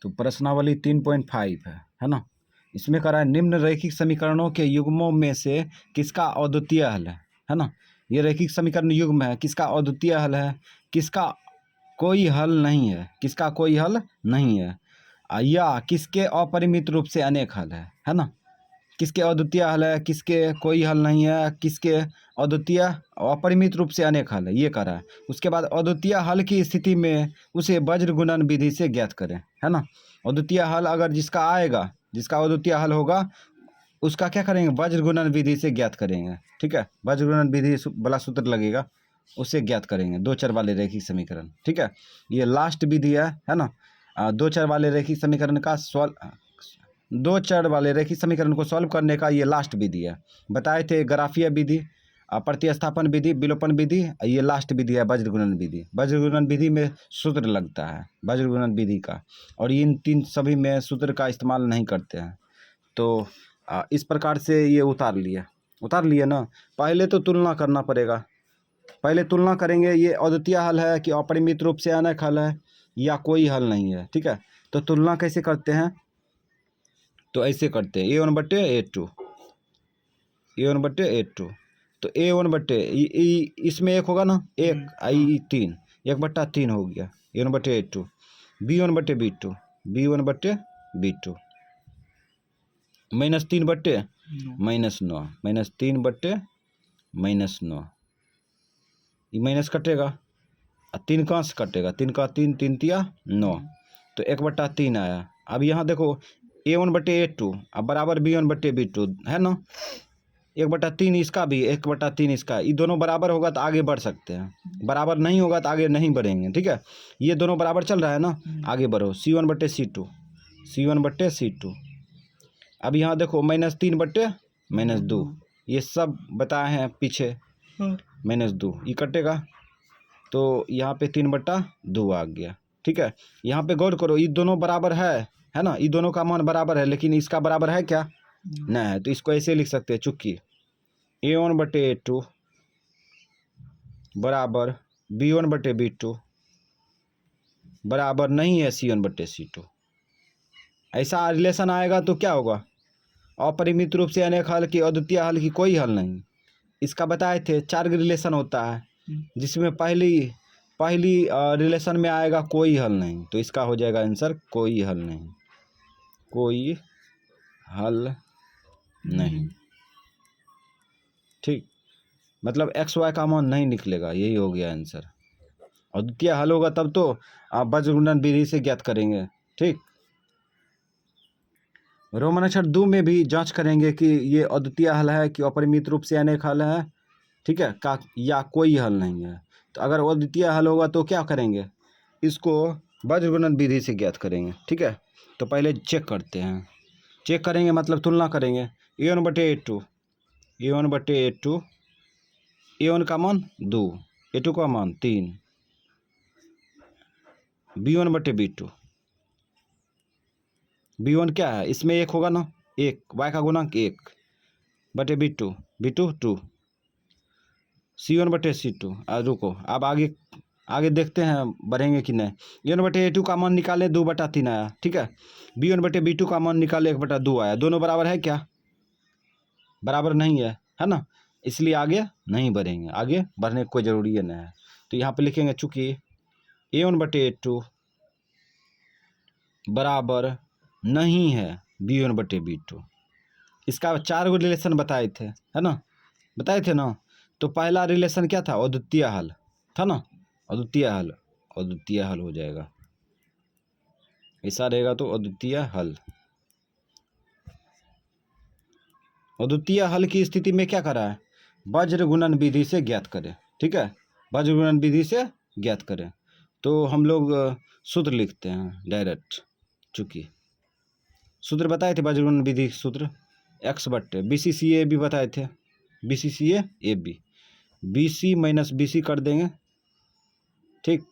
तो प्रश्नावली 3.5 है ना। इसमें कह रहा है निम्न रैखिक समीकरणों के युग्मों में से किसका अद्वितीय हल है ना। ये रैखिक समीकरण युग्म है, किसका अद्वितीय हल है, किसका कोई हल नहीं है, किसका कोई हल नहीं है, या किसके अपरिमित रूप से अनेक हल है ना। किसके अद्वितीय हल है, किसके कोई हल नहीं है, किसके अद्वितीय अपरिमित रूप से अनेक हल है, ये कह रहा है। उसके बाद अद्वितीय हल की स्थिति में उसे वज्र गुणन विधि से ज्ञात करें, है ना। अद्वितीय हल अगर जिसका आएगा, जिसका अद्वितीय हल होगा, उसका क्या करेंगे, वज्र गुणन विधि से ज्ञात करेंगे। ठीक है, वज्र गुणन विधि वाला सूत्र लगेगा, उससे ज्ञात करेंगे दो चर वाले रैखिक समीकरण। ठीक है, ये लास्ट विधि है ना। दो चर वाले रैखिक समीकरण का दो चर वाले रैखिक समीकरण को सॉल्व करने का ये लास्ट विधि है। बताए थे ग्राफीय विधि, प्रतिस्थापन विधि, विलोपन विधि, ये लास्ट विधि है वज्र गुणन विधि। वज्र गुणन विधि में सूत्र लगता है वज्र गुणन विधि का, और इन तीन सभी में सूत्र का इस्तेमाल नहीं करते हैं। तो इस प्रकार से ये उतार लिए ना। पहले तो तुलना करना पड़ेगा, पहले तुलना करेंगे ये अद्वितीय हल है कि अपरिमित रूप से अनेक हल है या कोई हल नहीं है। ठीक है, तो तुलना कैसे करते हैं, तो ऐसे करते हैं A1/A2, A1/A2। तो A1 इसमें एक होगा ना, एक आई 3, 1/3 हो गया A1/A2। B1/B2, B1/B2 -3/-9, -3/-9, ये माइनस कटेगा, 3 कहाँ से कटेगा, 3 का 3, 3 तिया 9, तो 1/3 आया। अब यहाँ देखो A1/A2 अब बराबर B1/B2 है ना। 1/3 इसका भी, 1/3 इसका, ये दोनों बराबर होगा तो आगे बढ़ सकते हैं, बराबर नहीं होगा तो आगे नहीं बढ़ेंगे। ठीक है, ये दोनों बराबर चल रहा है ना, आगे बढ़ो। C1/C2, C1/C2। अब यहाँ देखो -3/-2, ये सब बताए हैं पीछे, -2 ये कटेगा, तो यहाँ पे 3/2 आ गया। ठीक है, यहाँ पे गौर करो, ये दोनों बराबर है ना, ये दोनों का मान बराबर है, लेकिन इसका बराबर है क्या, नहीं है। तो इसको ऐसे लिख सकते हैं, चूंकि A1/A2 बराबर B1/B2 बराबर नहीं है C1/C2। ऐसा रिलेशन आएगा तो क्या होगा, अपरिमित रूप से अनेक हल की अद्वितीय हल की कोई हल नहीं। इसका बताए थे 4 रिलेशन होता है, जिसमें पहली रिलेशन में आएगा कोई हल नहीं, तो इसका हो जाएगा आंसर कोई हल नहीं, कोई हल नहीं। ठीक, मतलब XY का मान नहीं निकलेगा, यही हो गया आंसर। अद्वितीय हल होगा तब तो आप वज्र गुणन विधि से ज्ञात करेंगे। ठीक, रोमन अक्षर 2 में भी जांच करेंगे कि ये अद्वितीय हल है कि अपरिमित रूप से अनेक हल है। ठीक है, का या कोई हल नहीं है। तो अगर अद्वितीय हल होगा तो क्या करेंगे, इसको वज्र गुणन विधि से ज्ञात करेंगे। ठीक है, तो पहले चेक करते हैं, चेक करेंगे मतलब तुलना करेंगे। A1/A2, A1/A2, A1 का मान 2, A2 का मान 3, B1/B2, B1 क्या है, इसमें 1 होगा ना, 1, Y का गुणांक 1/B2, B2 2, C1/C2। रुको, अब आगे देखते हैं बढ़ेंगे कि नहीं। A1/A2 का मान निकाले 2/3 आया। ठीक है, B1/B2 का मान निकाले 1/2 आया। दोनों बराबर है क्या, बराबर नहीं है ना, इसलिए आगे नहीं बढ़ेंगे, आगे बढ़ने की कोई ज़रूरी नहीं है। तो यहाँ पे लिखेंगे चूँकि A1/A2 बराबर नहीं है B1/B2। इसका 4 गो रिलेशन बताए थे, है ना, बताए थे ना। तो पहला रिलेशन क्या था, अद्वितीय हल था ना, अद्वितीय हल हो जाएगा, ऐसा रहेगा तो अद्वितीय हल। अद्वितीय हल की स्थिति में क्या करा है, वज्र गुणन विधि से ज्ञात करें। ठीक है, वज्र गुणन विधि से ज्ञात करें। तो हम लोग सूत्र लिखते हैं डायरेक्ट, चूँकि सूत्र बताए थे वज्र गुणन विधि सूत्र, X/BC/CA भी बताए थे, BC/CA/AB, BC - BC कर देंगे। ठीक,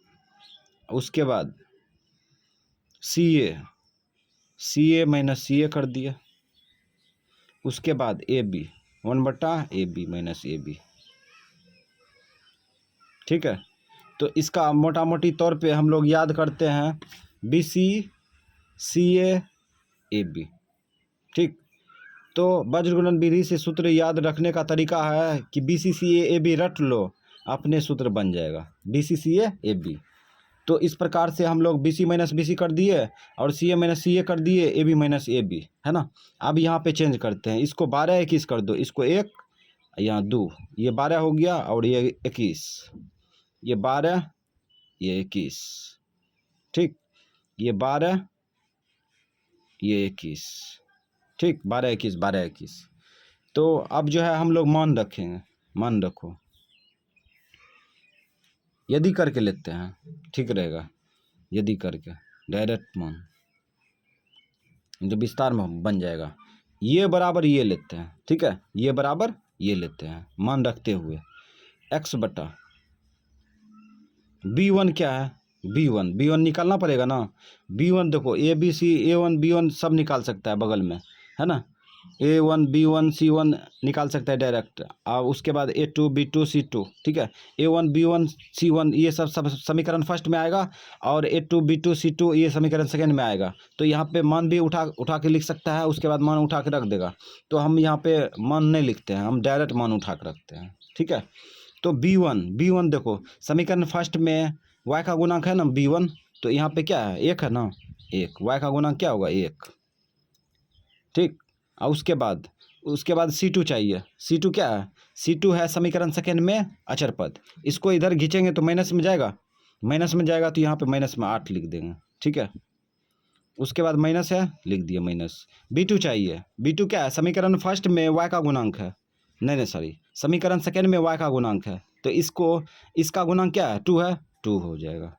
उसके बाद CA - CA कर दिया, उसके बाद AB 1/AB - AB। ठीक है, तो इसका मोटा मोटी तौर पे हम लोग याद करते हैं, BC CA AB। ठीक, तो वज्र गुणन विधि से सूत्र याद रखने का तरीका है कि BCCAAB रट लो, अपने सूत्र बन जाएगा BCCAAB। तो इस प्रकार से हम लोग BC माइनस BC कर दिए और CA माइनस CA कर दिए, AB माइनस AB, है ना। अब यहाँ पे चेंज करते हैं, इसको 12 21 कर दो, इसको 1 यहाँ 2, ये 12 हो गया और ये 21, ये 12 ये 21, ठीक, ये 12 ये 21, ठीक, 12 21 12 21। तो अब जो है हम लोग मान रखेंगे, मान रखो, यदि करके लेते हैं, ठीक रहेगा, यदि करके डायरेक्ट मान जो विस्तार में बन जाएगा। ये बराबर ये लेते हैं, ठीक है, ये बराबर ये लेते हैं मान रखते हुए, x बटा b1 क्या है, b1 निकालना पड़ेगा ना। b1 देखो ABC A1 B1 सब निकाल सकता है बगल में, है ना। A1 B1 C1 निकाल सकता है डायरेक्ट, और उसके बाद A2 B2 C2, ठीक है। A1 B1 C1 ये सब समीकरण फर्स्ट में आएगा और A2 B2 C2 ये समीकरण सेकेंड में आएगा। तो यहाँ पे मान भी उठा के लिख सकता है, उसके बाद मान उठा के रख देगा। तो हम यहाँ पे मान नहीं लिखते हैं, हम डायरेक्ट मान उठा के रखते हैं, ठीक है। तो B1 देखो समीकरण फर्स्ट में y का गुणांक है ना B1, तो यहाँ पे क्या है 1 है ना, 1, y का गुणांक क्या होगा 1, ठीक। और उसके बाद C2 चाहिए, C2 क्या है, C2 है समीकरण सेकेंड में अचर पद, इसको इधर खींचेंगे तो माइनस में जाएगा, तो यहाँ पे माइनस में 8 लिख देंगे, ठीक है। उसके बाद माइनस है, लिख दिया माइनस। B2 चाहिए, B2 क्या है, समीकरण फर्स्ट में y का गुणांक है, नहीं सॉरी, समीकरण सेकेंड में y का गुणांक है, तो इसका गुणांक क्या है 2 है, 2 हो जाएगा,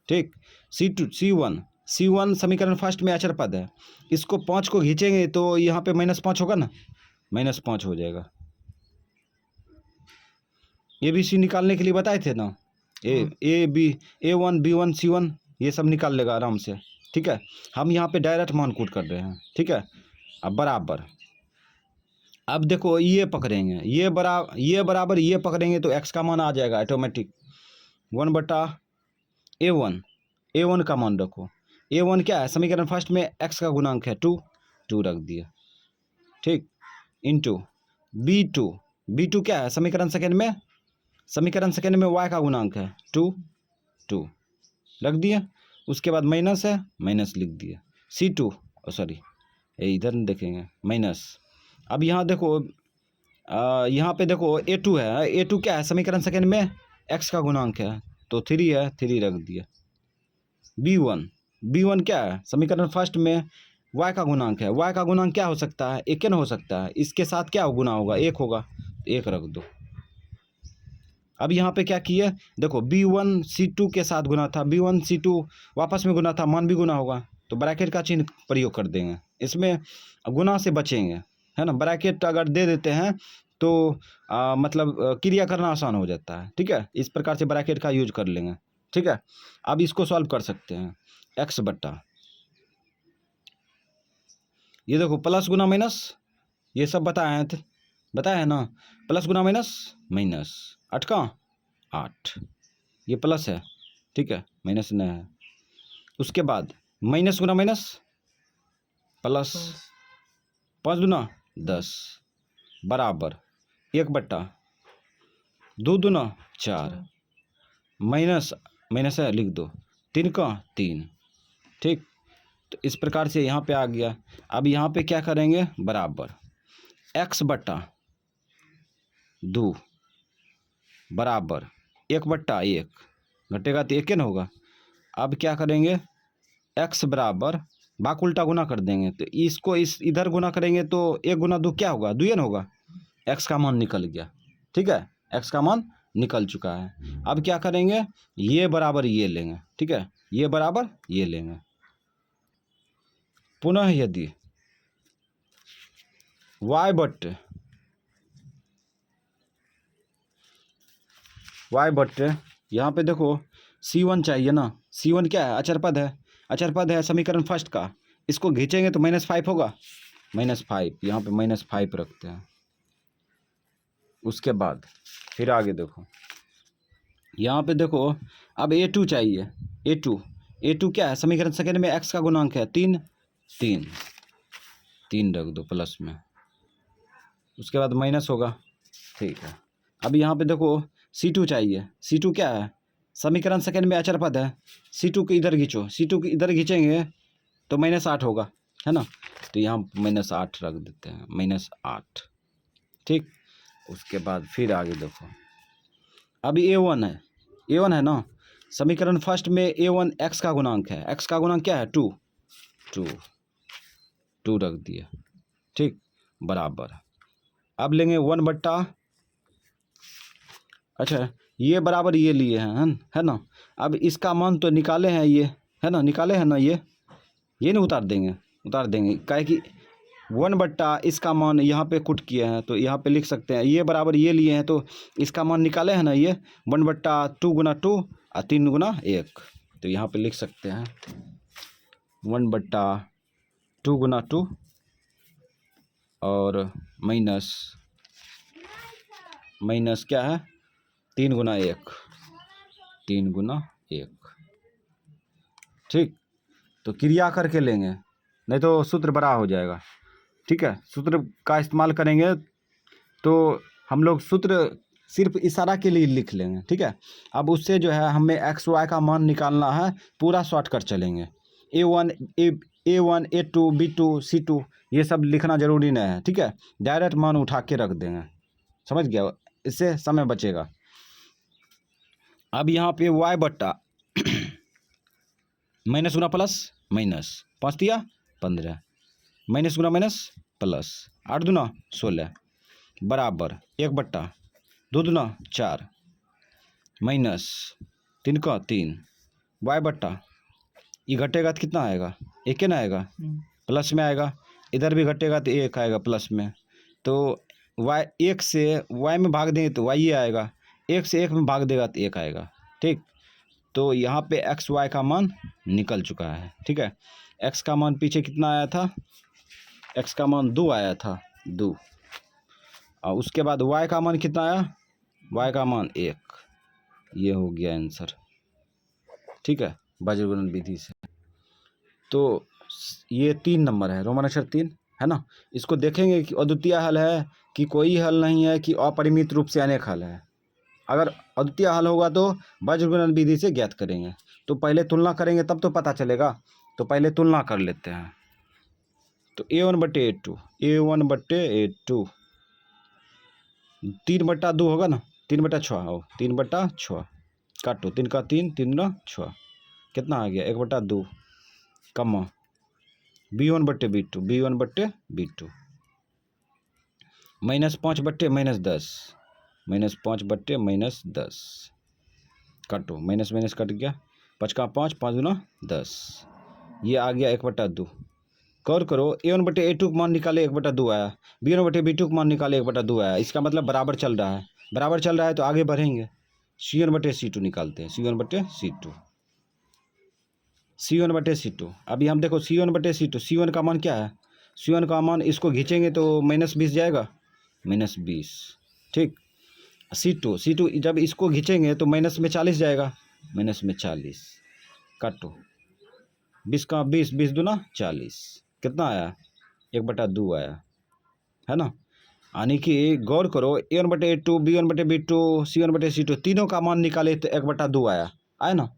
ठीक। C1 समीकरण फर्स्ट में अचर पद है, इसको 5 को खींचेंगे तो यहाँ पे -5 होगा ना, -5 हो जाएगा। ABC निकालने के लिए बताए थे ना, A1 B1 C1 ये सब निकाल लेगा आराम से, ठीक है। हम यहाँ पे डायरेक्ट मान कूट कर रहे हैं, ठीक है। अब बराबर, अब देखो ये पकड़ेंगे, ये बराबर ये पकड़ेंगे तो x का मान आ जाएगा ऑटोमेटिक, 1 बटा A1 का मान रखो, A1 क्या है समीकरण फर्स्ट में x का गुणांक है 2 रख दिया, ठीक, इंटू B2 क्या है समीकरण सेकेंड में y का गुणांक है 2 रख दिया। उसके बाद माइनस है, माइनस लिख दिया, C2 सॉरी इधर देखेंगे माइनस। अब यहाँ देखो यहाँ पे देखो A2 है, A2 क्या है समीकरण सेकेंड में x का गुणांक है, तो 3 है, 3 रख दिया। B1 क्या है समीकरण फर्स्ट में y का गुणांक है, y का गुणांक क्या हो सकता है, 1 हो सकता है, इसके साथ क्या गुना होगा 1 होगा, 1 रख दो। अब यहाँ पे क्या किए, देखो B1 C2 के साथ गुना था, B1 C2 वापस में गुना था, मान भी गुना होगा, तो ब्रैकेट का चिन्ह प्रयोग कर देंगे, इसमें गुना से बचेंगे, है ना। ब्रैकेट अगर दे देते हैं तो मतलब क्रिया करना आसान हो जाता है, ठीक है। इस प्रकार से ब्रैकेट का यूज कर लेंगे, ठीक है। अब इसको सॉल्व कर सकते हैं, x बटा ये देखो प्लस गुना माइनस, ये सब बताया है ना, प्लस गुना माइनस 8 का 8, ये प्लस है, ठीक है, माइनस नहीं है। उसके बाद माइनस गुना माइनस प्लस, 5 दूना 10 बराबर 1 बटा 2 दूना 4, माइनस है लिख दो, 3 का 3, ठीक। तो इस प्रकार से यहाँ पे आ गया। अब यहाँ पे क्या करेंगे, बराबर x बटा 2 बराबर 1 बटा 1, घटेगा तो 1 न होगा। अब क्या करेंगे, x बराबर बाक उल्टा गुना कर देंगे, तो इसको इधर गुना करेंगे तो 1 गुना 2 क्या होगा, 2 न होगा, x का मान निकल गया, ठीक है, x का मान निकल चुका है। अब क्या करेंगे, ये बराबर ये लेंगे, ठीक है, ये बराबर ये लेंगे। पुनः यदि y बट्टे यहाँ पे देखो C1 चाहिए ना, C1 क्या है अचर पद है समीकरण फर्स्ट का, इसको खींचेंगे तो -5 होगा, -5, यहाँ पे -5 रखते हैं। उसके बाद फिर आगे देखो, यहाँ पे देखो अब A2 चाहिए, A2 क्या है, समीकरण सेकेंड में x का गुणांक है 3, 3 3 रख दो प्लस में, उसके बाद माइनस होगा। ठीक है, अब यहाँ पे देखो C2 चाहिए। C2 क्या है, समीकरण सेकेंड में अचर पद है। C2 को इधर खींचो, C2 को इधर खींचेंगे तो -8 होगा, है ना। तो यहाँ -8 रख देते हैं, -8। ठीक, उसके बाद फिर आगे देखो, अभी A1 है, A1 है ना, समीकरण फर्स्ट में A1 x का गुणांक है। x का गुणांक क्या है, 2 रख दिया। ठीक, बराबर। अब लेंगे 1/, अच्छा ये बराबर ये लिए हैं, है ना। अब इसका मान तो निकाले हैं ये, है ना, निकाले हैं ना ये नहीं उतार देंगे काहे कि 1/, इसका मान यहाँ पे कुट किए हैं तो यहाँ पे लिख सकते हैं, ये बराबर ये लिए हैं तो इसका मान निकाले हैं ना ये 1/2 गुना 2 और 3 गुना 1, तो यहाँ पे लिख सकते हैं 1/2 गुना 2 और माइनस क्या है 3 गुना 1, 3 गुना 1। ठीक, तो क्रिया करके लेंगे, नहीं तो सूत्र बड़ा हो जाएगा। ठीक है, सूत्र का इस्तेमाल करेंगे तो हम लोग सूत्र सिर्फ इशारा के लिए लिख लेंगे। ठीक है, अब उससे जो है हमें XY का मान निकालना है, पूरा शॉर्टकट चलेंगे। A1 A2 B2 C2 ये सब लिखना जरूरी नहीं है। ठीक है, डायरेक्ट मान उठा के रख देंगे, समझ गया, इससे समय बचेगा। अब यहाँ पे y/, माइनस गुना प्लस माइनस, 5 दिया 15, माइनस गुना माइनस प्लस, 8 दूना 16, बराबर 1/, 2 दूना 4, माइनस 3 का 3, y/, ये घटेगा तो कितना आएगा, 1 ना आएगा, प्लस में आएगा, इधर भी घटेगा तो 1 आएगा प्लस में, तो y 1 से y में भाग देंगे तो y ही आएगा, 1 से 1 में भाग देगा तो 1 आएगा। ठीक, तो यहाँ पे XY का मान निकल चुका है। ठीक है, x का मान पीछे कितना आया था, x का मान 2 आया था, 2, और उसके बाद y का मान कितना आया, y का मान 1, ये हो गया आंसर। ठीक है, वज्रगुणन विधि से। तो ये 3 नंबर है, रोमन अक्षर 3, है ना। इसको देखेंगे कि अद्वितीय हल है कि कोई हल नहीं है कि अपरिमित रूप से अनेक हल है। अगर अद्वितीय हल होगा तो वज्रगुणन विधि से ज्ञात करेंगे। तो पहले तुलना करेंगे तब तो पता चलेगा, तो पहले तुलना कर लेते हैं। तो A1/A2, A1/A2 3/2 होगा ना, 3/6 हो, 3/6 काटो, 3 का 3, 3 ना 6, कितना आ गया 1/2, कमा B1/B2, B1/B2, -5/-10, -5/-10, काटो, माइनस माइनस कट गया, 5 का 5, 5 दूना 10, ये आ गया 1/2। गौर करो, A1/A2 का मान निकाले 1/2 आया, B1/B2 का मान निकाले 1/2 आया, इसका मतलब बराबर चल रहा है। बराबर चल रहा है तो आगे बढ़ेंगे, C1/C2 निकालते हैं, C1/C2, C1/C2। अभी हम देखो C1/C2, C1 का मान क्या है, C1 का मान इसको खींचेंगे तो -20 जाएगा, -20। ठीक, C2 जब इसको खींचेंगे तो माइनस में 40 जाएगा, माइनस में 40, काटो, 20 का 20, 20 दूना 40, कितना आया 1/2 आया, है ना। यानी कि गौर करो, A1/A2, B1/B2, C1/C2 तीनों का मान निकाले तो 1/2 आया ना।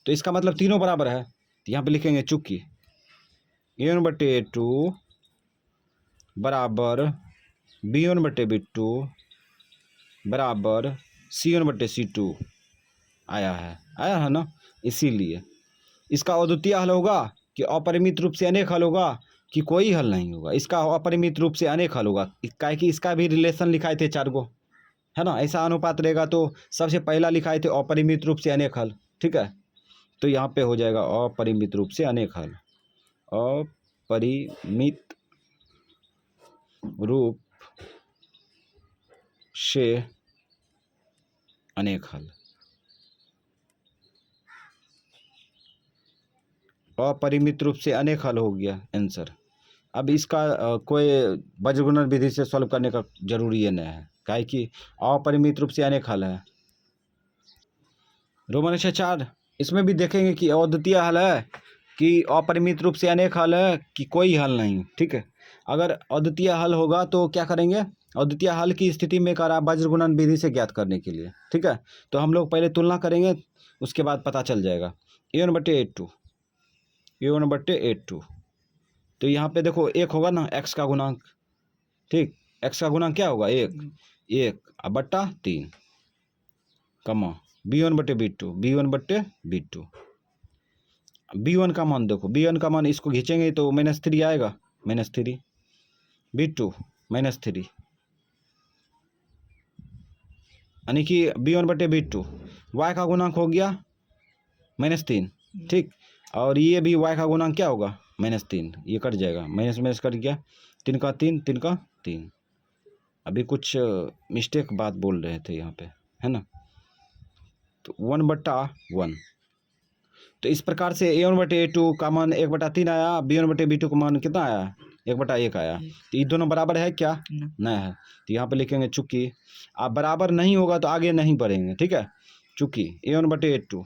तो इसका मतलब तीनों बराबर है, तो यहाँ पे लिखेंगे चूंकि A1/A2 बराबर B1/B2 बराबर C1/C2 आया है ना। इसीलिए इसका अद्वितीय हल होगा कि अपरिमित रूप से अनेक हल होगा कि कोई हल नहीं होगा, इसका अपरिमित रूप से अनेक हल होगा, काहे कि इसका भी रिलेशन लिखाए थे 4 गो, है ना। ऐसा अनुपात रहेगा तो सबसे पहला लिखाए थे अपरिमित रूप से अनेक हल। ठीक है, तो यहाँ पे हो जाएगा अपरिमित रूप से अनेक हल, अपरिमित रूप से अनेक हल, अपरिमित रूप से अनेक हल हो गया आंसर। अब इसका कोई वज्रगुणन विधि से सॉल्व करने का जरूरी नहीं है, काहे कि अपरिमित रूप से अनेक हल है। रोमन अक्षर 4, इसमें भी देखेंगे कि अद्वितीय हल है कि अपरिमित रूप से अनेक हल है कि कोई हल नहीं। ठीक है, अगर अद्वितीय हल होगा तो क्या करेंगे, अद्वितीय हल की स्थिति में करा वज्र गुणन विधि से ज्ञात करने के लिए। ठीक है, तो हम लोग पहले तुलना करेंगे, उसके बाद पता चल जाएगा। a1/8 a1/8, तो यहाँ पे देखो एक होगा ना x का गुणांक। ठीक, x का गुणांक क्या होगा, एक बट्टा 3 कमा b1/b2 b1/b2। b1 का मान देखो, b1 का मान इसको खींचेंगे तो -3 आएगा, -3, b2 -3, यानी कि b1/b2 y का गुणांक हो गया -3। ठीक, और ये भी y का गुणांक क्या होगा, -3, ये कट जाएगा, माइनस कट गया, 3 का 3। अभी कुछ मिस्टेक बात बोल रहे थे यहाँ पे, है ना, तो 1/1। तो इस प्रकार से a1/a2 का मान 1/3 आया, b1/b2 का मान कितना आया, 1/1 आया। तो ये दोनों बराबर है क्या, नहीं है, तो यहाँ पे लिखेंगे चूंकि आप बराबर नहीं होगा तो आगे नहीं बढ़ेंगे। ठीक है, चूंकि a1/a2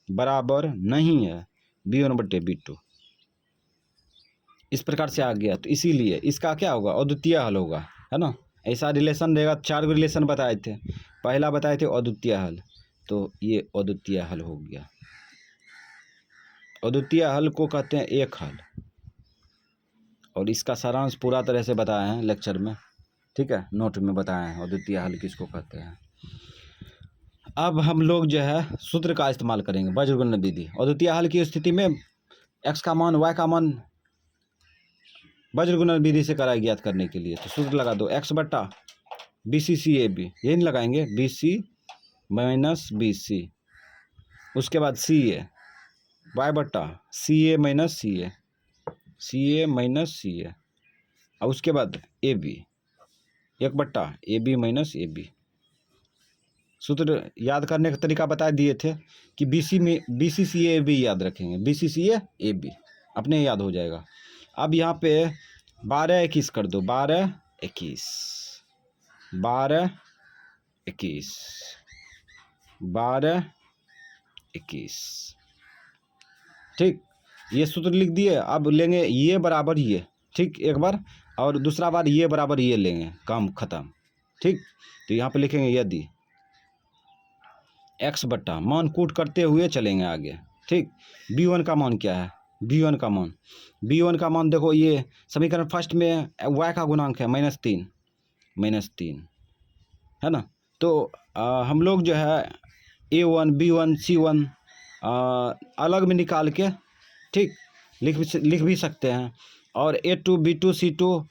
बराबर नहीं है b1/b2, इस प्रकार से आ गया, तो इसीलिए इसका क्या होगा, अद्वितीय हल होगा, है ना। ऐसा रिलेशन रहेगा, 4 रिलेशन बताए थे, पहला बताए थे अद्वितीय हल, तो ये अद्वितीय हल हो गया। अद्वितीय हल को कहते हैं एक हल, और इसका सारांश पूरा तरह से बताए हैं लेक्चर में। ठीक है, नोट में बताए हैं अद्वितीय हल किसको कहते हैं। अब हम लोग जो है सूत्र का इस्तेमाल करेंगे, वज्र गुणन विधि। अद्वितीय हल की स्थिति में x का मान y का मान वज्र गुणन विधि से कराया ज्ञात करने के लिए, तो सूत्र लगा दो, x/BC/CAB, यही नहीं लगाएंगे, BC - BC, उसके बाद CA y/CA - CA, और उसके बाद AB 1/AB - AB। सूत्र याद करने का तरीका बता दिए थे कि BC/CA/AB याद रखेंगे, BC/CA/AB अपने याद हो जाएगा। अब यहाँ पे 12-21 कर दो, 12-21 ठीक, ये सूत्र लिख दिए। अब लेंगे ये बराबर ये, ठीक, एक बार, और दूसरा बार ये बराबर ये लेंगे, काम खत्म। ठीक, तो यहाँ पे लिखेंगे यदि x बट्टा, मान कूट करते हुए चलेंगे आगे। ठीक, b1 का मान क्या है, b1 का मान देखो, ये समीकरण फर्स्ट में y का गुणांक है -3 है ना। तो हम लोग जो है a1 b1 c1 अलग में निकाल के, ठीक, लिख भी सकते हैं, और a2 b2 c2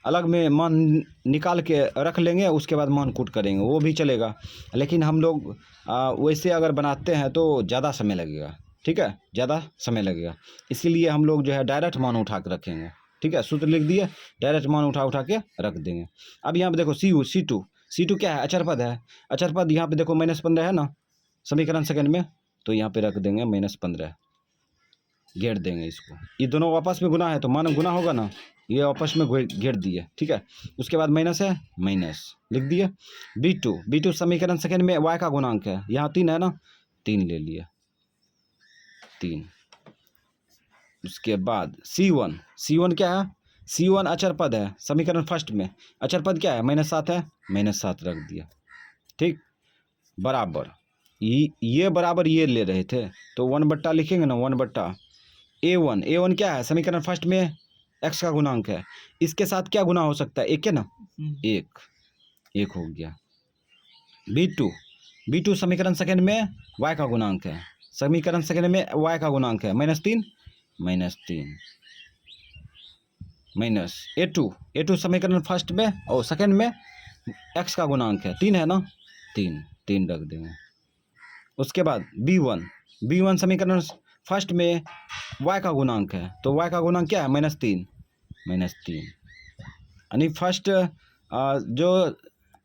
अलग में मान निकाल के रख लेंगे, उसके बाद मान कूट करेंगे, वो भी चलेगा। लेकिन हम लोग वैसे अगर बनाते हैं तो ज़्यादा समय लगेगा। ठीक है, ज़्यादा समय लगेगा, इसीलिए हम लोग जो है डायरेक्ट मान उठा के रखेंगे। ठीक है, सूत्र लिख दिए, डायरेक्ट मान उठा के रख देंगे। अब यहाँ पे देखो C2 क्या है, अचर पद है। अचर पद यहाँ पे देखो -15 है ना समीकरण सेकंड में, तो यहाँ पे रख देंगे -15, घेर देंगे इसको। ये दोनों आपस में गुना है तो मान गुना होगा ना, ये आपस में घेर दिए। ठीक है, उसके बाद माइनस है, माइनस लिख दिए। B2 समीकरण सेकंड में y का गुणांक है, यहाँ 3 है ना, 3 ले लिए, 3। उसके बाद C1 क्या है, C1 अचर पद है, समीकरण फर्स्ट में अचर पद क्या है, -7 है, -7 रख दिया। ठीक, बराबर ये बराबर ये ले रहे थे, तो 1 लिखेंगे ना, 1 A1 क्या है, समीकरण फर्स्ट में x का गुणांक है, इसके साथ क्या गुना हो सकता है, एक है ना, एक हो गया। B2 समीकरण सेकंड में y का गुणांक है, समीकरण सेकंड में y का गुणांक है -3 माइनस A2 समीकरण फर्स्ट में और सेकंड में x का गुणांक है, 3 है ना, 3 रख देंगे। उसके बाद B1 समीकरण फर्स्ट में y का गुणांक है, तो y का गुणांक क्या है, -3 यानी फर्स्ट जो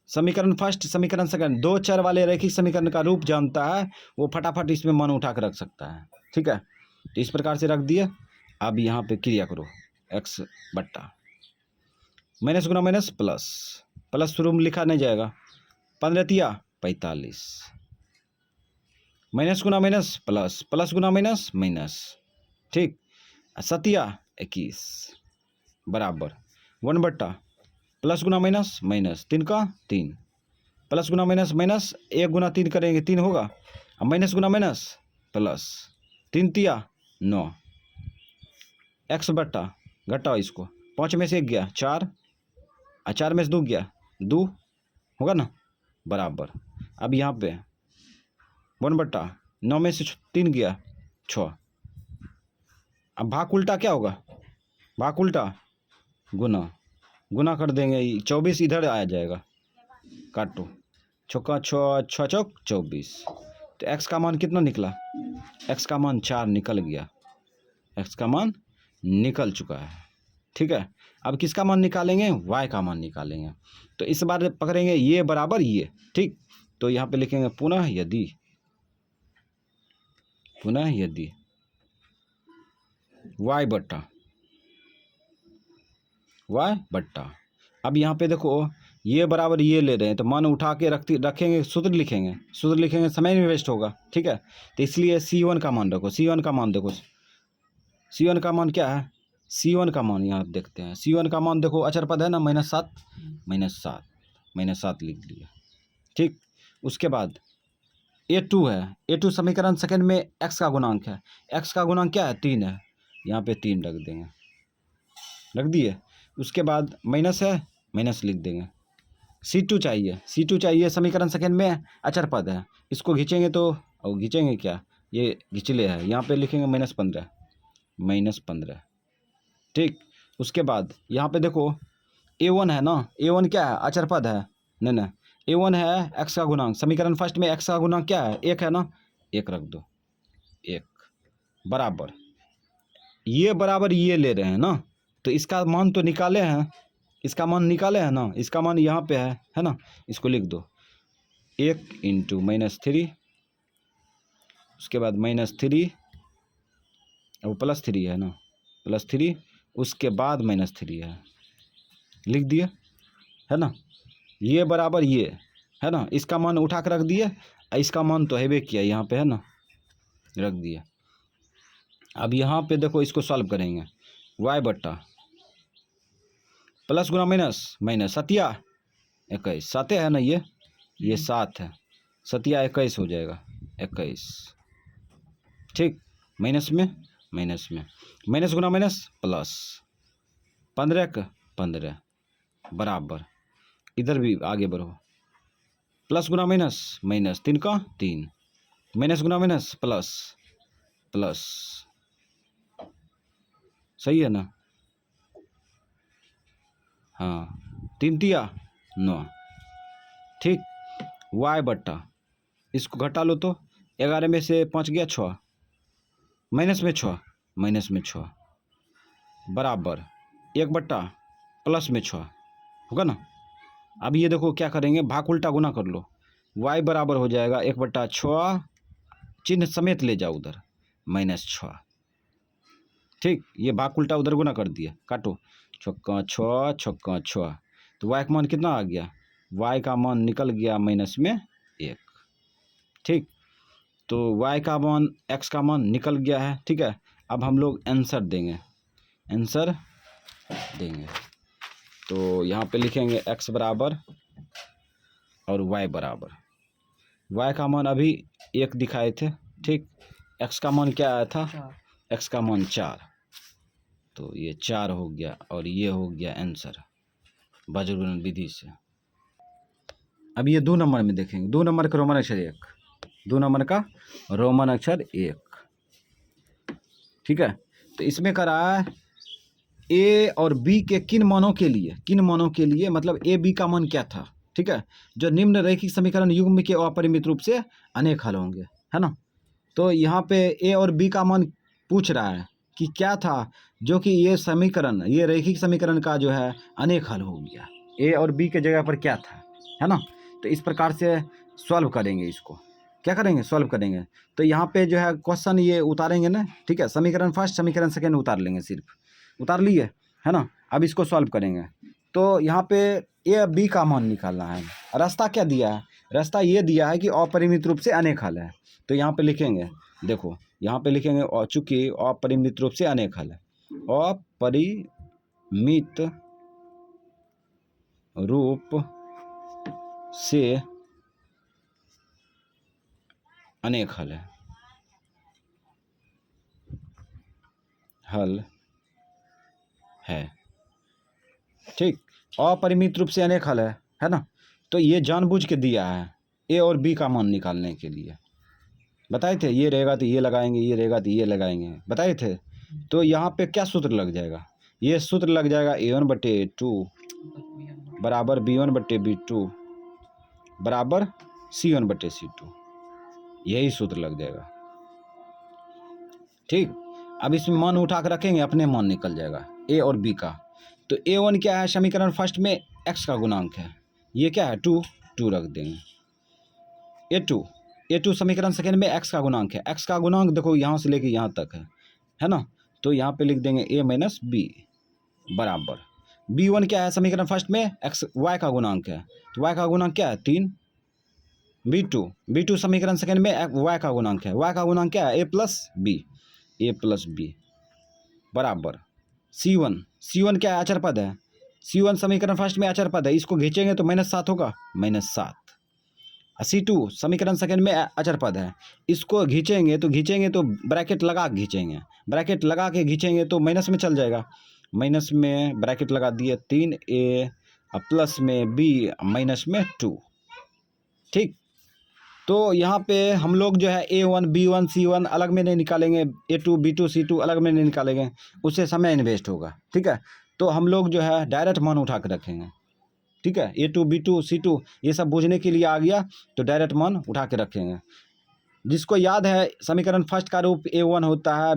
समीकरण फर्स्ट समीकरण सेकंड दो चर वाले रैखिक समीकरण का रूप जानता है, वो फटाफट इसमें मान उठा कर रख सकता है। ठीक है, तो इस प्रकार से रख दिए। अब यहाँ पे क्रिया करो, x बट्टा माइनस गुना माइनस प्लस शुरू में लिखा नहीं जाएगा, 15 × 45 माइनस गुना माइनस प्लस, प्लस गुना माइनस माइनस, ठीक। सतिया 21 बराबर 1/, प्लस गुना माइनस माइनस, 3 का 3, प्लस गुना माइनस माइनस, 1 गुना 3 करेंगे 3 होगा, अब माइनस गुना माइनस प्लस, 3 तिया 9, एक्स बट्टा, घटाओ इसको, 5 में से 1 गया 4, 4 में से 2 गया 2 होगा ना, बराबर। अब यहाँ पे 1/, 9 में से 3 गया 6, अब भाग उल्टा क्या होगा, भाग उल्टा गुना, गुना कर देंगे 24 इधर आ जाएगा, काटो, छक्का 6 6 चौक 24, तो एक्स का मान कितना निकला, एक्स का मान 4 निकल गया, एक्स का मान निकल चुका है, ठीक है। अब किसका मान निकालेंगे, वाई का मान निकालेंगे, तो इस बार पकड़ेंगे ये बराबर ये, ठीक। तो यहाँ पे लिखेंगे पुनः यदि, पुनः यदि वाई बट्टा, वाई बट्टा, अब यहाँ पे देखो ये बराबर ये ले रहे हैं, तो मान उठा के रखेंगे, सूत्र लिखेंगे, सूत्र लिखेंगे समय में वेस्ट होगा, ठीक है। तो इसलिए C1 का मान रखो, C1 का मान देखो, C1 का मान क्या है, C1 का मान यहाँ देखते हैं, C1 का मान देखो अचर पद है ना, -7, -7 लिख लिया, ठीक। उसके बाद A2 है, A2 समीकरण सेकंड में x का गुणांक है, x का गुणांक क्या है 3 है, यहाँ पे 3 रख देंगे, रख दिए। उसके बाद माइनस है, माइनस लिख देंगे। C2 चाहिए, C2 चाहिए, समीकरण सेकंड में अचर पद है, इसको खींचेंगे तो, और खींचेंगे क्या, ये घिचले है, यहाँ पे लिखेंगे -15, ठीक। उसके बाद यहाँ पे देखो A1 है ना, A1 क्या है, अचर पद है, नहीं A1 है x का गुणांक, समीकरण फर्स्ट में x का गुणांक क्या है 1 है ना, 1 रख दो, 1 बराबर, ये बराबर ये ले रहे हैं ना, तो इसका मान तो निकाले हैं, इसका मान निकाले हैं ना, इसका मान यहाँ पे है ना, इसको लिख दो 1 × -3, उसके बाद -3, वो +3 है ना, +3, उसके बाद -3 है, लिख दिए, है ना, ये बराबर ये है ना, इसका मान उठा कर रख दिए, इसका मान तो हैवे किया यहाँ पे है ना, रख दिया। अब यहाँ पे देखो इसको सॉल्व करेंगे, वाई बट्टा प्लस गुना माइनस माइनस, सतिया 21, 7 है ना, ये 7 है, सतिया 21 हो जाएगा, 21, ठीक। माइनस में माइनस गुना माइनस प्लस, 15 का 15 बराबर, इधर भी आगे बढ़ो, प्लस गुना माइनस माइनस, 3 का 3, माइनस गुना माइनस प्लस, प्लस, सही है ना, हाँ, 3 तिया 9, ठीक। वाई बट्टा, इसको घटा लो तो 11 में से 5 गया 6, माइनस में 6 बराबर 1/, प्लस में 6 होगा ना। अब ये देखो क्या करेंगे, भाग उल्टा गुना कर लो, y बराबर हो जाएगा 1/6, चिन्ह समेत ले जाओ उधर, -6, ठीक। ये भाग उल्टा उधर गुना कर दिया, काटो, छक्का 6 छक्का 6, तो y का मान कितना आ गया, y का मान निकल गया -1, ठीक। तो y का मान x का मान निकल गया है, ठीक है। अब हम लोग आंसर देंगे, तो यहाँ पे लिखेंगे x बराबर और y बराबर, y का मान अभी 1 दिखाए थे, ठीक। x का मान क्या आया था, x का मान 4, तो ये 4 हो गया, और ये हो गया आंसर बज्रगुणन विधि से। अब ये 2 नंबर में देखेंगे, 2 नंबर का रोमन अक्षर 1, 2 नंबर का रोमन अक्षर 1, ठीक है। तो इसमें करा है ए और बी के किन मानों के लिए, मतलब ए बी का मान क्या था, ठीक है, जो निम्न रैखिक समीकरण युग्म के अपरिमित रूप से अनेक हल होंगे, है ना। तो यहाँ पे ए और बी का मान पूछ रहा है कि क्या था जो कि ये रैखिक समीकरण का जो है अनेक हल हो गया, ए और बी के जगह पर क्या था, है ना। तो इस प्रकार से सॉल्व करेंगे, इसको क्या करेंगे, सॉल्व करेंगे। तो यहाँ पे जो है क्वेश्चन ये उतारेंगे ना, ठीक है, समीकरण फर्स्ट समीकरण सेकेंड उतार लेंगे, सिर्फ उतार लिए, है ना। अब इसको सॉल्व करेंगे, तो यहाँ पे ए बी का मान निकालना है। रास्ता क्या दिया है, रास्ता ये दिया है कि अपरिमित रूप से अनेक हल है, तो यहाँ पे लिखेंगे, देखो यहाँ पे लिखेंगे और चूंकि अपरिमित रूप से अनेक हल है, अपरिमित रूप से अनेक हल है। ठीक, अपरिमित रूप से अनेक हल है ना। तो ये जानबूझ के दिया है ए और बी का मान निकालने के लिए, बताए थे ये रहेगा तो ये लगाएंगे, ये रहेगा तो ये लगाएंगे, बताए थे। तो यहाँ पे क्या सूत्र लग जाएगा, ये सूत्र लग जाएगा a1/a2 बराबर b1/b2 बराबर c1/c2, यही सूत्र लग जाएगा। ठीक, अब इसमें मान उठा कर रखेंगे, अपने मान निकल जाएगा ए और बी का। तो a1 क्या है, समीकरण फर्स्ट में x का गुणांक है, ये क्या है 2 रख देंगे। a2 समीकरण सेकेंड में x का गुणांक है, x का गुणांक देखो यहाँ से लेके यहाँ तक है ना। तो यहाँ पे लिख देंगे a माइनस बी बराबर b1 क्या है, समीकरण फर्स्ट में x y का गुणांक है, तो y का गुणांक क्या है 3। b2 समीकरण सेकेंड में y का गुणांक है, y का गुणांक क्या है a प्लस बी बराबर c1 क्या है, अचर पद है, c1 समीकरण फर्स्ट में अचर पद है, इसको खींचेंगे तो -7 होगा, -7। c2 समीकरण सेकेंड में अचर पद है, इसको खींचेंगे तो ब्रैकेट लगा के खींचेंगे, ब्रैकेट लगा के खींचेंगे तो माइनस में चल जाएगा, माइनस में ब्रैकेट लगा दिए 3a प्लस में b माइनस में 2। ठीक, तो यहाँ पे हम लोग जो है a1 b1 c1 अलग में नहीं निकालेंगे, a2 b2 c2 अलग में नहीं निकालेंगे, उससे समय इन्वेस्ट होगा। ठीक है, तो हम लोग जो है डायरेक्ट मान उठा कर रखेंगे। ठीक है, a2 b2 c2 ये सब बूझने के लिए आ गया तो डायरेक्ट मान उठा के रखेंगे। जिसको याद है समीकरण फर्स्ट का रूप a1 होता है,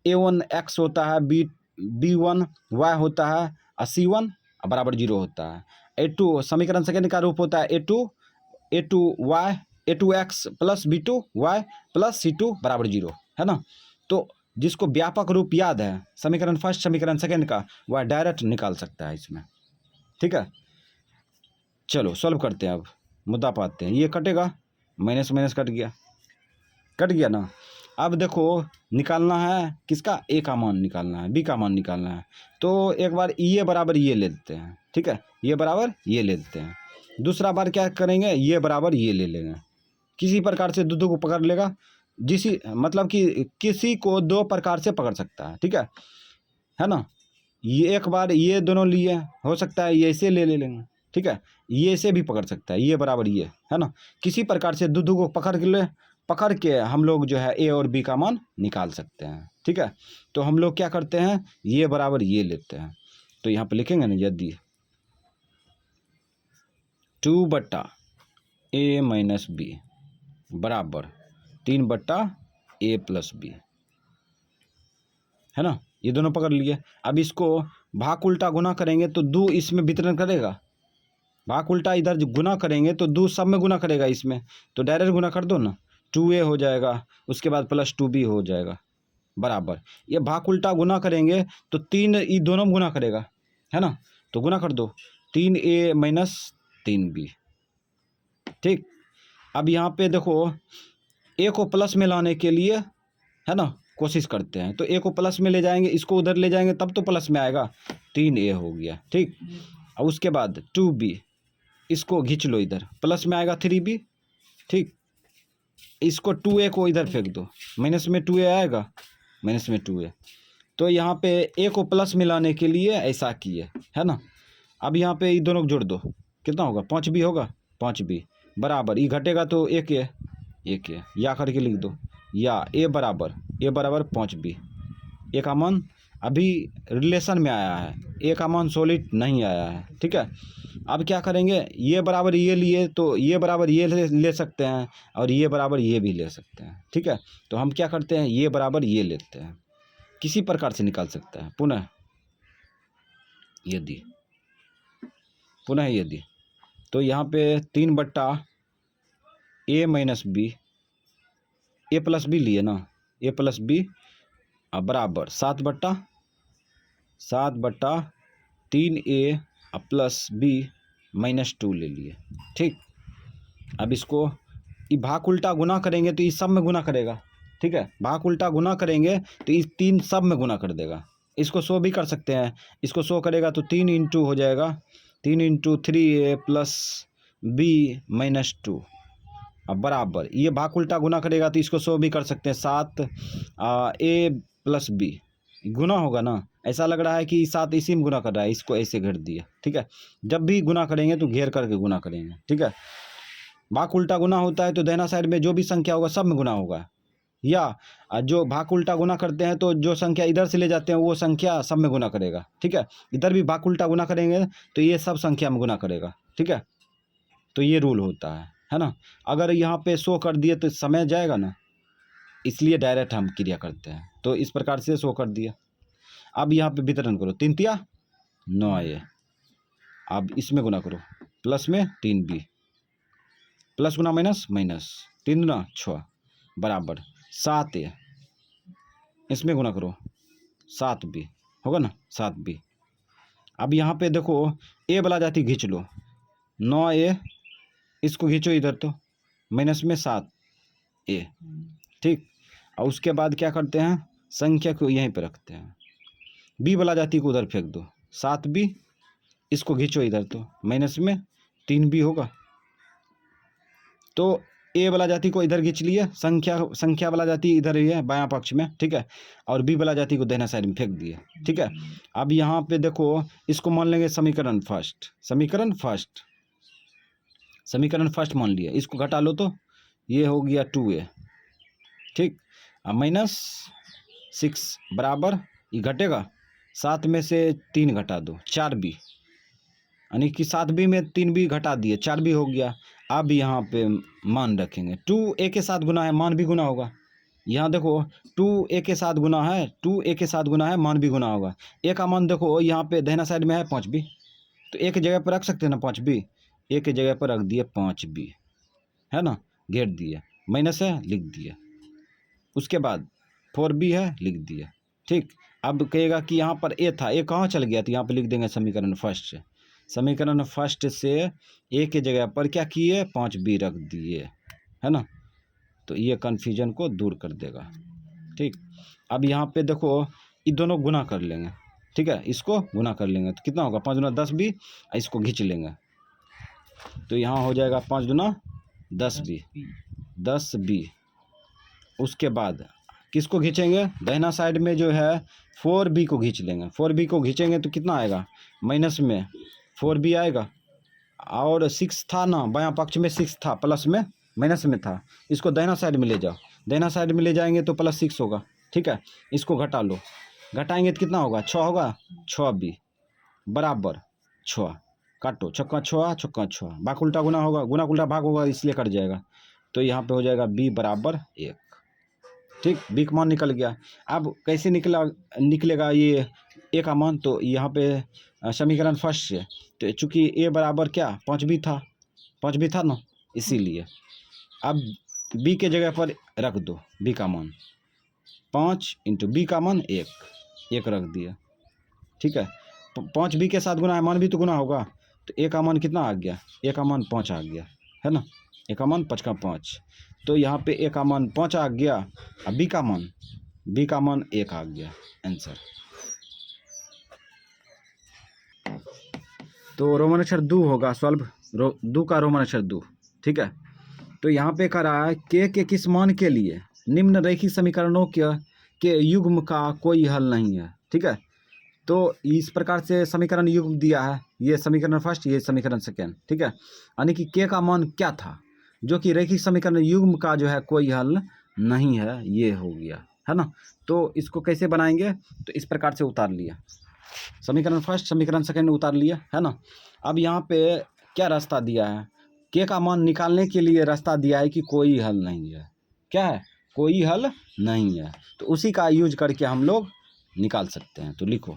a1 x होता है, b1 y होता है और c1 बराबर 0 होता है। a2 समीकरण सेकेंड का रूप होता है a2 x plus b2 y plus c2 बराबर 0, है ना। तो जिसको व्यापक रूप याद है समीकरण फर्स्ट समीकरण सेकेंड का, वह डायरेक्ट निकाल सकता है इसमें। ठीक है, चलो सॉल्व करते हैं, अब मुद्दा पाते हैं। ये कटेगा, माइनस माइनस कट गया ना। अब देखो निकालना है किसका, ए का मान निकालना है, बी का मान निकालना है। तो एक बार ये बराबर ये ले लेते हैं, ठीक है, ये बराबर ये ले लेते हैं। दूसरा बार क्या करेंगे, ये बराबर ये ले लेंगे। किसी प्रकार से दो को पकड़ लेगा, मतलब कि किसी को दो प्रकार से पकड़ सकता है। ठीक है ना। ये एक बार ये दोनों लिए, हो सकता है ये ऐसे ले लेंगे। ठीक है, ये से भी पकड़ सकता है, ये बराबर ये, है ना। किसी प्रकार से दो को पकड़ के हम लोग जो है ए और बी का मान निकाल सकते हैं। ठीक है, तो हम लोग क्या करते हैं, ये बराबर ये लेते हैं। तो यहाँ पे लिखेंगे ना, यदि 2/a माइनस बी बराबर 3/a प्लस बी, है ना। ये दोनों पकड़ लिए। अब इसको भाग उल्टा गुना करेंगे तो 2 इसमें वितरण करेगा, भाग उल्टा इधर गुना करेंगे तो 2 सब में गुना करेगा इसमें, तो डायरेक्ट गुना कर दो ना, 2a हो जाएगा, उसके बाद प्लस 2b हो जाएगा बराबर। ये भाग उल्टा गुना करेंगे तो 3 ये दोनों में गुना करेगा, है ना, तो गुना कर दो 3a माइनस 3b। ठीक, अब यहाँ पे देखो a को प्लस में लाने के लिए, है ना, कोशिश करते हैं। तो a को प्लस में ले जाएंगे, इसको उधर ले जाएंगे तब तो प्लस में आएगा, 3a हो गया। ठीक, और उसके बाद 2b, इसको खींच लो इधर, प्लस में आएगा 3b। ठीक, इसको 2a को इधर फेंक दो, माइनस में 2a आएगा, माइनस में 2a। तो यहाँ पे a को प्लस में लाने के लिए ऐसा किए, है ना। अब यहाँ पे ये दोनों को जोड़ दो, कितना होगा, 5b होगा, 5b बराबर ये घटेगा तो 1a या करके लिख दो, या a बराबर 5b। ए का मान अभी रिलेशन में आया है, ए का मान सॉलिड नहीं आया है। ठीक है, अब क्या करेंगे, ये बराबर ये लिए तो ये बराबर ये ले सकते हैं और ये बराबर ये भी ले सकते हैं। ठीक है, तो हम क्या करते हैं, ये बराबर ये लेते हैं, किसी प्रकार से निकाल सकता है। पुनः यदि तो यहाँ पे 3/a माइनस बी, ए प्लस बी लिए ना, ए प्लस बी बराबर 7/3a प्लस बी माइनस 2 ले लिए। ठीक, अब इसको ये भाग उल्टा गुना करेंगे तो इस सब में गुना करेगा, ठीक है। भाग उल्टा गुना करेंगे तो इस 3 सब में गुना कर देगा। इसको 100 भी कर सकते हैं, इसको 100 करेगा तो 3 इंटू हो जाएगा 3 into 3a plus b minus 2। अब बराबर ये भाग उल्टा गुना करेगा तो इसको 100 भी कर सकते हैं, 7 a प्लस b गुना होगा ना। ऐसा लग रहा है कि 7 इसी में गुना कर रहा है, इसको ऐसे घेर दिया, ठीक है। जब भी गुना करेंगे तो घेर करके गुना करेंगे, ठीक है। भाग उल्टा गुना होता है तो दाहिना साइड में जो भी संख्या होगा सब में गुना होगा, या जो भाग उल्टा गुना करते हैं तो जो संख्या इधर से ले जाते हैं वो संख्या सब में गुना करेगा, ठीक है। इधर भी भाग उल्टा गुना करेंगे तो ये सब संख्या में गुना करेगा, ठीक है। तो ये रूल होता है ना। अगर यहाँ पे 100 कर दिए तो समय जाएगा ना, इसलिए डायरेक्ट हम क्रिया करते हैं। तो इस प्रकार से 100 कर दिया। अब यहाँ पे वितरण करो, 3 तिया 9a। अब इसमें गुना करो, प्लस में 3b, प्लस गुना माइनस माइनस, 3 गुना 6 बराबर 7a। इसमें गुना करो 7b, होगा ना 7b। अब यहाँ पे देखो a वाला जाति खींच लो, 9a इसको खींचो इधर तो माइनस में 7a, ठीक। और उसके बाद क्या करते हैं, संख्या को यहीं पे रखते हैं, b वाला जाति को उधर फेंक दो, 7b इसको खींचो इधर तो माइनस में 3b होगा। तो ए वाला जाति को इधर खींच लिए, संख्या वाला जाति इधर ही है बायां पक्ष में, ठीक है। और बी वाला जाति को दाहिना साइड में फेंक दिए, ठीक है। अब यहाँ पे देखो इसको मान लेंगे समीकरण फर्स्ट, समीकरण फर्स्ट मान लिया। इसको घटा लो तो ये हो गया 2a, ठीक। अब माइनस 6 बराबर ये घटेगा, 7 में से 3 घटा दो 4b, यानी कि 7b में 3b घटा दिए 4b हो गया। अब यहाँ पे मान रखेंगे, 2a के साथ गुना है मान भी गुना होगा। यहाँ देखो 2a के साथ गुना है, 2a के साथ गुना है मान भी गुना होगा। a का मान देखो यहाँ पे दाहिना साइड में है 5b, तो a की जगह पर रख सकते हैं ना 5b, a की जगह पर रख दिए 5b, है ना, घेर दिए, माइनस है लिख दिए। उसके बाद 4b है लिख दिए, ठीक। अब कहेगा कि यहाँ पर a था, a कहाँ चल गया, तो यहाँ पर लिख देंगे समीकरण फर्स्ट से, समीकरण फर्स्ट से a के जगह पर क्या किए 5b रख दिए, है ना। तो ये कन्फ्यूजन को दूर कर देगा, ठीक। अब यहाँ पे देखो ये दोनों गुना कर लेंगे, ठीक है, इसको गुना कर लेंगे तो कितना होगा 5 दूना 10b, इसको खींच लेंगे तो यहाँ हो जाएगा 5 दूना 10b। उसके बाद किसको खींचेंगे, दाहिना साइड में जो है 4b को खींच लेंगे, 4b को खींचेंगे तो कितना आएगा, माइनस में 4b आएगा। और 6 था ना बायां पक्ष में 6 था, प्लस में माइनस में था, इसको दाहिना साइड में ले जाओ, दाहिना साइड में ले जाएंगे तो प्लस 6 होगा, ठीक है। इसको घटा लो, घटाएंगे तो कितना होगा 6 होगा, 6b बराबर 6, काटो छक्का 6 भाग उल्टा गुना होगा, गुना उल्टा भाग होगा इसलिए कट जाएगा। तो यहाँ पे हो जाएगा b बराबर 1, ठीक। b का मान निकल गया। अब कैसे निकलेगा ये a का मान, तो यहाँ पे समीकरण फर्स्ट से, तो चूंकि a बराबर क्या 5b था ना, इसीलिए अब b के जगह पर रख दो b का मान, 5 इंटू b का मान 1 रख दिया, ठीक है। 5b के साथ गुना है मान भी तो गुना होगा, तो a का मान कितना आ गया, a का मान 5 आ गया, है ना, a का मान 5 का 5। तो यहाँ पे a का मान 5 आ गया, अब b का मान 1 आ गया, आंसर। तो रोमन अक्षर 2 होगा सॉल्व, 2 का रोमन अक्षर 2, ठीक है। तो यहाँ पे कह रहा है के किस मान के लिए निम्न रैखिक समीकरणों के युग्म का कोई हल नहीं है, ठीक है। तो इस प्रकार से समीकरण युग्म दिया है, ये समीकरण फर्स्ट, ये समीकरण सेकेंड, ठीक है। यानी कि के का मान क्या था, जो कि रैखिक समीकरण युग्म का जो है कोई हल नहीं है, ये हो गया, है ना। तो इसको कैसे बनाएंगे, तो इस प्रकार से उतार लिया, समीकरण फर्स्ट समीकरण सेकेंड उतार लिया, है ना। अब यहाँ पे क्या रास्ता दिया है, के का मान निकालने के लिए रास्ता दिया है कि कोई हल नहीं है, क्या है, कोई हल नहीं है। तो उसी का यूज करके हम लोग निकाल सकते हैं। तो लिखो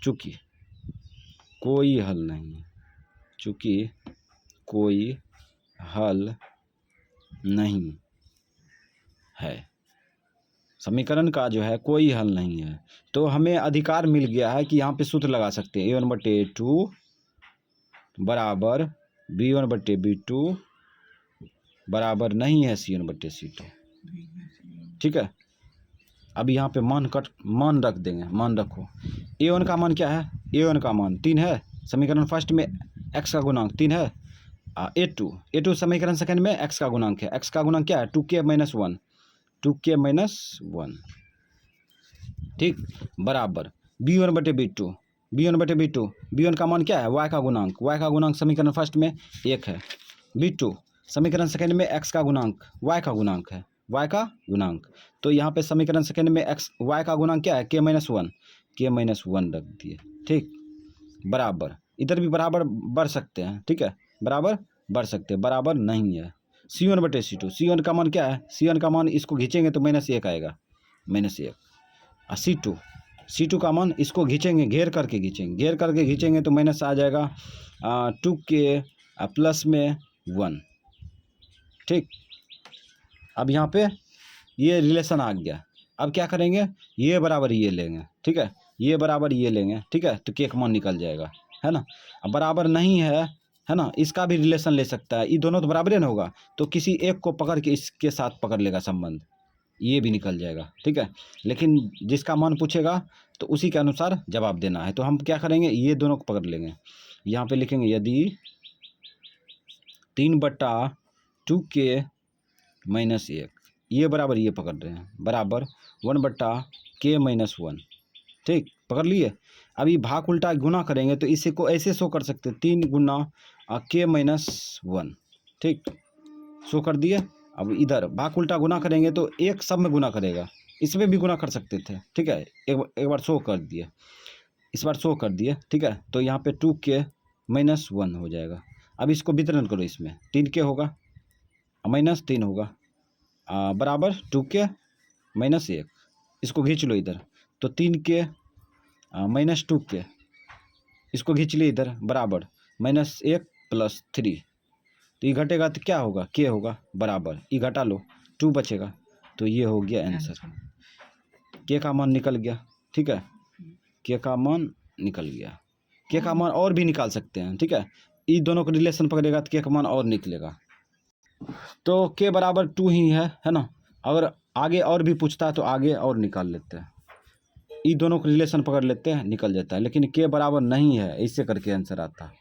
चूँकि कोई हल नहीं है, चूँकि कोई हल नहीं है, समीकरण का जो है कोई हल नहीं है, तो हमें अधिकार मिल गया है कि यहाँ पे सूत्र लगा सकते हैं a1/a2 बराबर b1/b2 बराबर नहीं है C1/C2। ठीक है, अब यहाँ पे मान रख देंगे, मान रखो। A1 का मान क्या है? A1 का मान 3 है, समीकरण फर्स्ट में x का गुणांक 3 है। A2 समीकरण सेकंड में x का गुणांक है। x का गुणांक क्या है? 2k - 1, 2k - 1। ठीक, बराबर B1/B2, B1 का मान क्या है? y का गुणांक समीकरण फर्स्ट में 1 है। B2 समीकरण सेकंड में x का गुणांक y का गुणांक है, y का गुणांक। तो यहाँ पे समीकरण सेकंड में y का गुणांक क्या है? k - 1 रख दिए। ठीक, बराबर, इधर भी बराबर बढ़ सकते हैं। ठीक है, बराबर बढ़ सकते हैं, बराबर नहीं है। C1/C2, C1 का मान क्या है? C1 का मान इसको खींचेंगे तो -1 आएगा, -1। और C2 का मान इसको खींचेंगे, घेर करके खींचेंगे तो माइनस आ जाएगा 2k प्लस में 1। ठीक, अब यहाँ पे ये रिलेशन आ गया। अब क्या करेंगे? ये बराबर ये लेंगे। ठीक है, ये बराबर ये लेंगे। ठीक है, तो k का मान निकल जाएगा, है ना। अब बराबर नहीं है ना, इसका भी रिलेशन ले सकता है। ये दोनों तो बराबर ना होगा, तो किसी एक को पकड़ के इसके साथ पकड़ लेगा संबंध, ये भी निकल जाएगा। ठीक है, लेकिन जिसका मान पूछेगा तो उसी के अनुसार जवाब देना है। तो हम क्या करेंगे? ये दोनों को पकड़ लेंगे। यहाँ पे लिखेंगे यदि 3/2k - 1, ये बराबर ये पकड़ रहे हैं, बराबर 1/k - 1। ठीक, पकड़ लिए। अभी भाग उल्टा गुना करेंगे तो इसे को ऐसे शो कर सकते हैं, 3 × k - 1। ठीक, शो कर दिए। अब इधर भाग उल्टा गुना करेंगे तो एक सब में गुना करेगा, इसमें भी गुना कर सकते थे। ठीक है, एक बार शो कर दिए, इस बार शो कर दिए। ठीक है, तो यहाँ पे 2k - 1 हो जाएगा। अब इसको वितरण करो, इसमें 3k होगा -3 होगा, बराबर 2k - 1। इसको खींच लो इधर, तो 3k - 2k, इसको खींच लिए इधर, बराबर -1 + 3। तो ये घटेगा तो क्या होगा? k होगा, बराबर ये घटा लो, 2 बचेगा। तो ये हो गया आंसर, k का मान निकल गया। ठीक है, k का मान निकल गया। k का मान और भी निकाल सकते हैं। ठीक है, ये दोनों को रिलेशन पकड़ेगा तो k का मान और निकलेगा। तो k बराबर 2 ही है ना। अगर आगे और भी पूछता है तो आगे और निकाल लेते हैं, ये दोनों को रिलेशन पकड़ लेते हैं, निकल जाता है। लेकिन k बराबर नहीं है, इससे करके आंसर आता है।